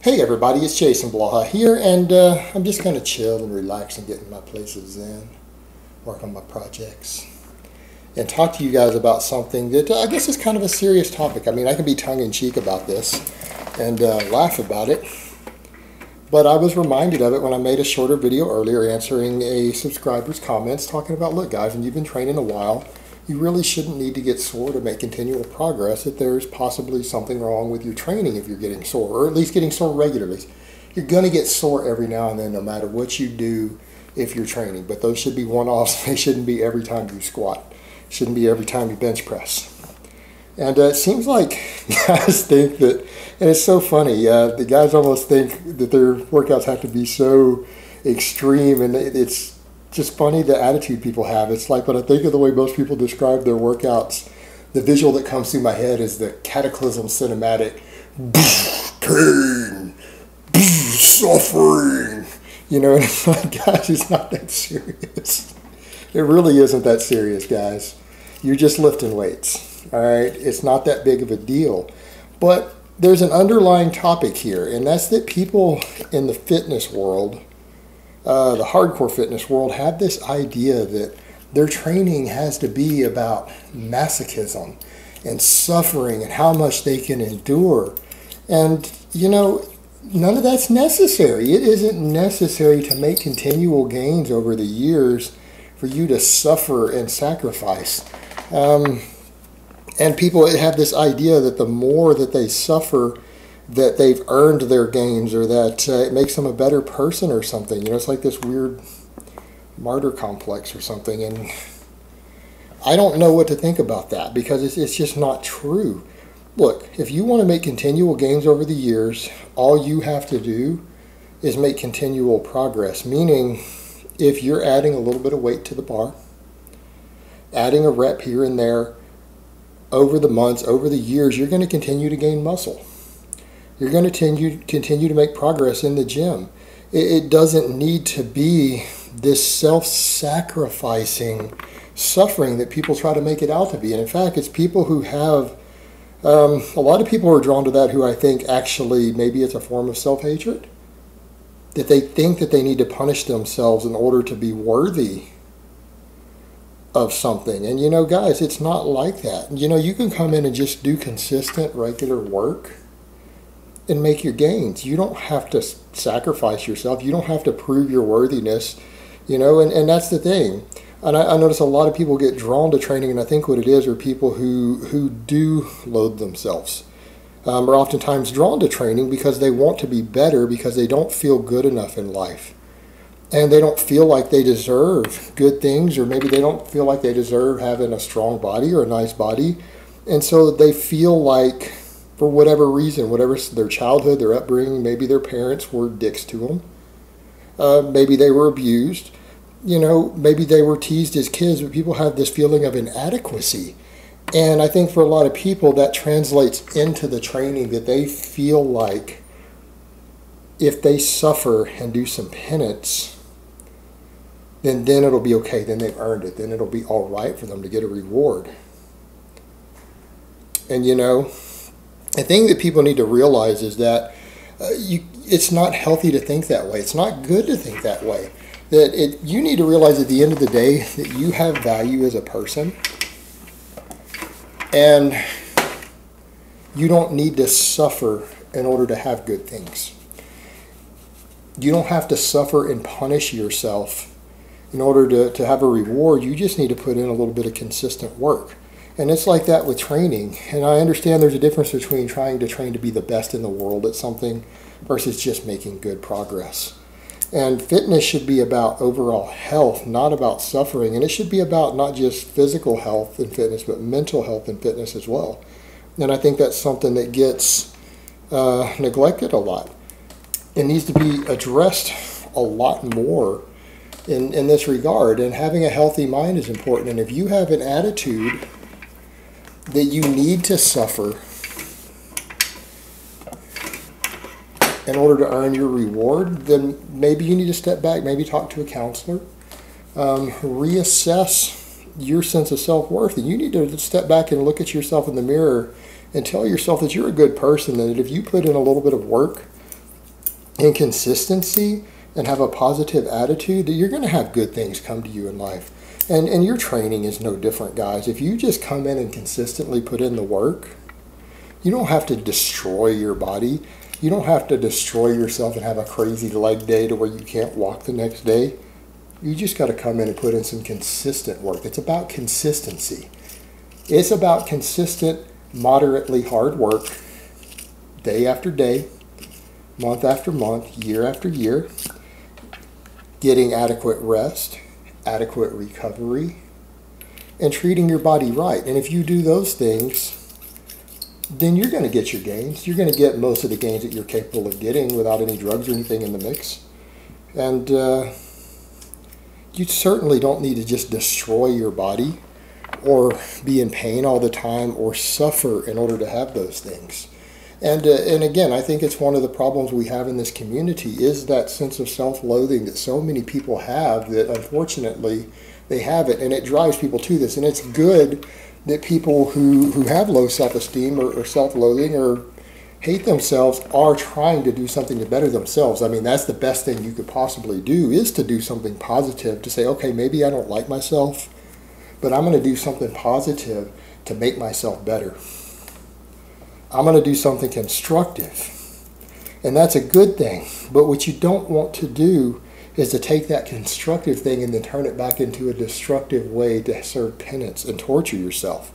Hey everybody, it's Jason Blaha here, and I'm just kind of chill and relax and getting my places in, work on my projects, and talk to you guys about something that I guess is kind of a serious topic. I mean, I can be tongue-in-cheek about this and laugh about it, but I was reminded of it when I made a shorter video earlier answering a subscriber's comments talking about, look guys, when you've been training a while, you really shouldn't need to get sore to make continual progress if there's possibly something wrong with your training if you're getting sore, or at least getting sore regularly. You're going to get sore every now and then no matter what you do if you're training, but those should be one-offs. They shouldn't be every time you squat. Shouldn't be every time you bench press. And it seems like guys think that, and it's so funny, the guys almost think that their workouts have to be so extreme, and it's just funny the attitude people have. It's like when I think of the way most people describe their workouts, the visual that comes through my head is the Cataclysm cinematic, pain, suffering, you know, and it's like, guys, it's not that serious. It really isn't that serious, guys. You're just lifting weights, all right? It's not that big of a deal. But there's an underlying topic here, and that's that people in the fitness world, the hardcore fitness world, have this idea that their training has to be about masochism and suffering and how much they can endure. And, you know, none of that's necessary. It isn't necessary to make continual gains over the years for you to suffer and sacrifice. And people have this idea that the more that they suffer, that they've earned their gains, or that it makes them a better person or something. You know, it's like this weird martyr complex or something. And I don't know what to think about that, because it's just not true. Look, if you want to make continual gains over the years, all you have to do is make continual progress. Meaning, if you're adding a little bit of weight to the bar, adding a rep here and there, over the months, over the years, you're going to continue to gain muscle. You're going to continue to make progress in the gym. It doesn't need to be this self-sacrificing suffering that people try to make it out to be. And in fact, it's people who have, a lot of people are drawn to that who I think actually maybe it's a form of self-hatred. That they think that they need to punish themselves in order to be worthy of something. And you know, guys, it's not like that. You know, you can come in and just do consistent, regular work and make your gains. You don't have to sacrifice yourself. You don't have to prove your worthiness, you know, and that's the thing. And I notice a lot of people get drawn to training, and I think what it is are people who do loathe themselves. Are oftentimes drawn to training because they want to be better, because they don't feel good enough in life. And they don't feel like they deserve good things, or maybe they don't feel like they deserve having a strong body or a nice body. And so they feel like, for whatever reason, whatever their childhood, their upbringing, maybe their parents were dicks to them. Maybe they were abused. You know, maybe they were teased as kids, but people have this feeling of inadequacy. And I think for a lot of people that translates into the training, that they feel like if they suffer and do some penance, then it'll be okay. Then they've earned it. Then it'll be all right for them to get a reward. And you know, the thing that people need to realize is that it's not healthy to think that way. It's not good to think that way. You need to realize at the end of the day that you have value as a person. And you don't need to suffer in order to have good things. You don't have to suffer and punish yourself in order to have a reward. You just need to put in a little bit of consistent work. And it's like that with training. And I understand there's a difference between trying to train to be the best in the world at something versus just making good progress. And fitness should be about overall health, not about suffering. And it should be about not just physical health and fitness, but mental health and fitness as well. And I think that's something that gets neglected a lot. It needs to be addressed a lot more in this regard. And having a healthy mind is important. And if you have an attitude that you need to suffer in order to earn your reward, then maybe you need to step back, maybe talk to a counselor, reassess your sense of self-worth. And you need to step back and look at yourself in the mirror and tell yourself that you're a good person, and that if you put in a little bit of work and consistency and have a positive attitude, that you're going to have good things come to you in life. And your training is no different, guys. If you just come in and consistently put in the work, you don't have to destroy your body. You don't have to destroy yourself and have a crazy leg day to where you can't walk the next day. You just got to come in and put in some consistent work. It's about consistency. It's about consistent, moderately hard work, day after day, month after month, year after year, getting adequate rest, adequate recovery, and treating your body right. And if you do those things, then you're going to get your gains. You're going to get most of the gains that you're capable of getting without any drugs or anything in the mix. And you certainly don't need to just destroy your body or be in pain all the time or suffer in order to have those things. And again, I think it's one of the problems we have in this community is that sense of self-loathing that so many people have, that unfortunately they have it, and it drives people to this. And it's good that people who have low self-esteem or self-loathing or hate themselves are trying to do something to better themselves. I mean, that's the best thing you could possibly do, is to do something positive, to say, okay, maybe I don't like myself, but I'm going to do something positive to make myself better. I'm going to do something constructive. And that's a good thing. But what you don't want to do is to take that constructive thing and then turn it back into a destructive way to serve penance and torture yourself.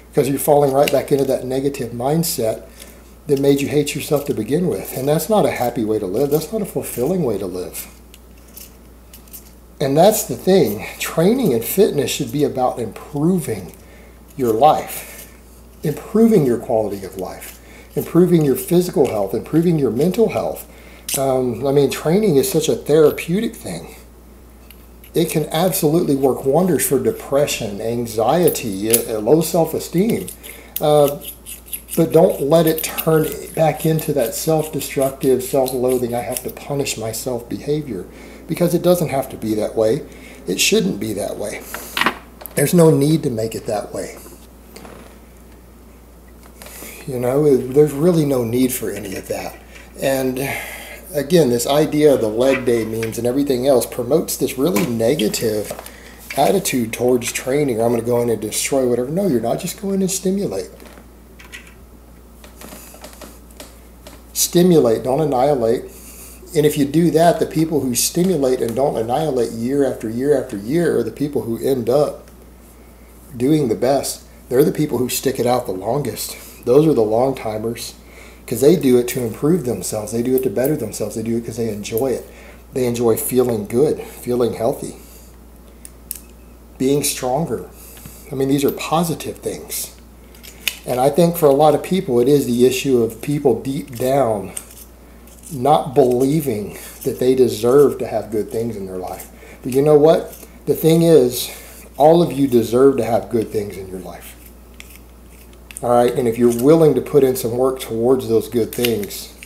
Because you're falling right back into that negative mindset that made you hate yourself to begin with. And that's not a happy way to live. That's not a fulfilling way to live. And that's the thing. Training and fitness should be about improving your life, improving your quality of life, improving your physical health, improving your mental health. I mean, training is such a therapeutic thing. It can absolutely work wonders for depression, anxiety, low self-esteem. But don't let it turn back into that self-destructive, self-loathing, I have to punish myself behavior. Because it doesn't have to be that way. It shouldn't be that way. There's no need to make it that way. You know, there's really no need for any of that. And again, this idea of the leg day means and everything else promotes this really negative attitude towards training. I'm going to go in and destroy whatever. No, you're not. Just go in and stimulate. Stimulate, don't annihilate. And if you do that, the people who stimulate and don't annihilate year after year after year are the people who end up doing the best. They're the people who stick it out the longest. Those are the long timers, because they do it to improve themselves. They do it to better themselves. They do it because they enjoy it. They enjoy feeling good, feeling healthy, being stronger. I mean, these are positive things. And I think for a lot of people, it is the issue of people deep down not believing that they deserve to have good things in their life. But you know what? The thing is, all of you deserve to have good things in your life. All right? And if you're willing to put in some work towards those good things,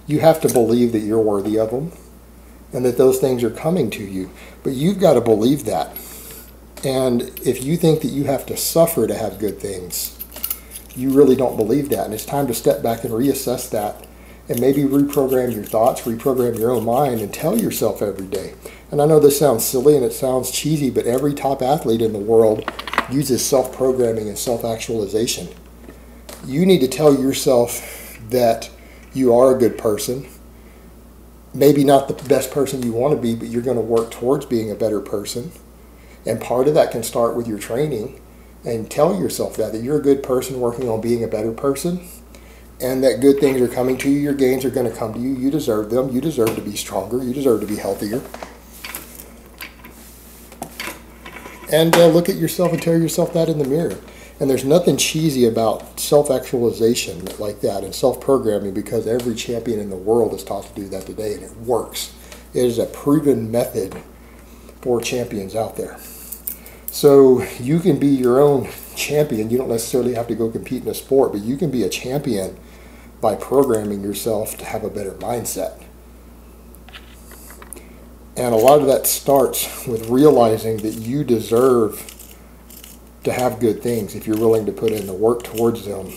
you have to believe that you're worthy of them and that those things are coming to you. But you've got to believe that. And if you think that you have to suffer to have good things, you really don't believe that. And it's time to step back and reassess that. And maybe reprogram your thoughts, reprogram your own mind, and tell yourself every day. And I know this sounds silly and it sounds cheesy, but every top athlete in the world uses self-programming and self-actualization. You need to tell yourself that you are a good person. Maybe not the best person you want to be, but you're going to work towards being a better person. And part of that can start with your training. And tell yourself that you're a good person working on being a better person. And that good things are coming to you. Your gains are going to come to you. You deserve them. You deserve to be stronger. You deserve to be healthier. And look at yourself and tell yourself that in the mirror. And there's nothing cheesy about self-actualization like that and self-programming, because every champion in the world is taught to do that today, and it works. It is a proven method for champions out there. So you can be your own champion. You don't necessarily have to go compete in a sport, but you can be a champion by programming yourself to have a better mindset. And a lot of that starts with realizing that you deserve to have good things if you're willing to put in the work towards them,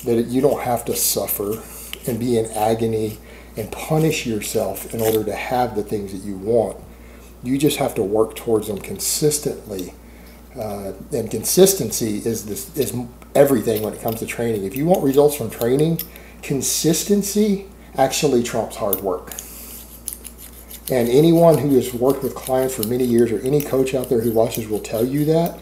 that you don't have to suffer and be in agony and punish yourself in order to have the things that you want. You just have to work towards them consistently. And consistency is everything when it comes to training. If you want results from training, consistency actually trumps hard work. And anyone who has worked with clients for many years, or any coach out there who watches, will tell you that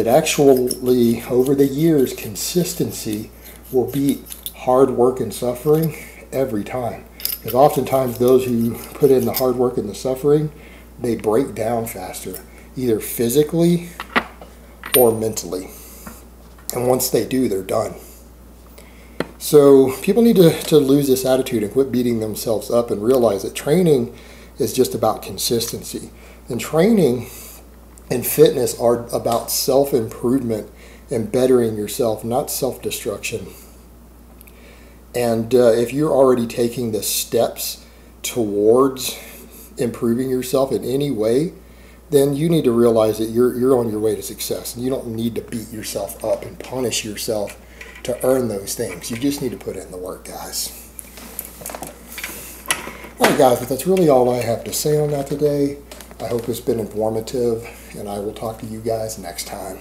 actually over the years, consistency will beat hard work and suffering every time. Because oftentimes those who put in the hard work and the suffering, they break down faster, either physically or mentally. And once they do, they're done. So people need to lose this attitude and quit beating themselves up and realize that training is just about consistency. And training and fitness are about self-improvement and bettering yourself, not self-destruction. And if you're already taking the steps towards improving yourself in any way, then you need to realize that you're on your way to success. And you don't need to beat yourself up and punish yourself to earn those things. You just need to put in the work, guys. All right, guys, but that's really all I have to say on that today. I hope it's been informative, and I will talk to you guys next time.